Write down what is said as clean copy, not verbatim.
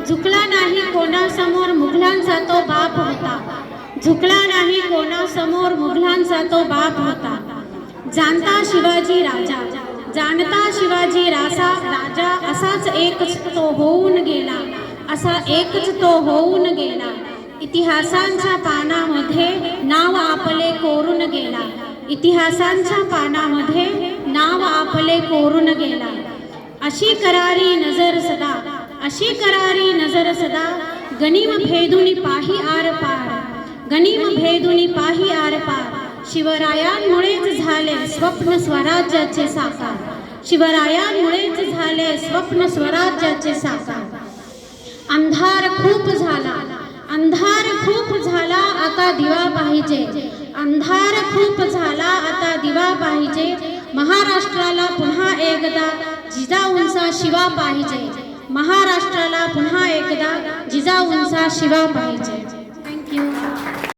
झुकला नाही कोणासमोर मुघलांचा तो बाप होता, झुकला नाही कोणासमोर मुघलांचा तो बाप होता. जाणता शिवाजी राजा, जाणता शिवाजी राजा, असाच एकच तो होऊन गेला, असा एकच तो होऊन गेला. इतिहासांच्या पानामध्ये नाव आपले कोरून गेला, इतिहासांच्या पानामध्ये नाव आपले कोरून गेला. अशी करारी नजर सदा, अशी करारी नजर सदा, गनिम भेदुनी पाही आर पार, गनिम भेदुनी पाही आर पार. शिवरायांमुळेच झाले स्वप्न स्वराज्याचे साकार, शिवरायांमुळेच झाले स्वप्न स्वराज्याचे साकार. अंधार खूप झाला, अंधार खूप झाला, आता दिवा पाहिजे, अंधार खूप झाला, आता दिवा पाहिजे. महाराष्ट्राला पुन्हा एकदा जिजाऊंचा शिवा पाहिजे, महाराष्ट्राला पुन्हा एकदा जिजाऊंचा शिवा पाहिजे.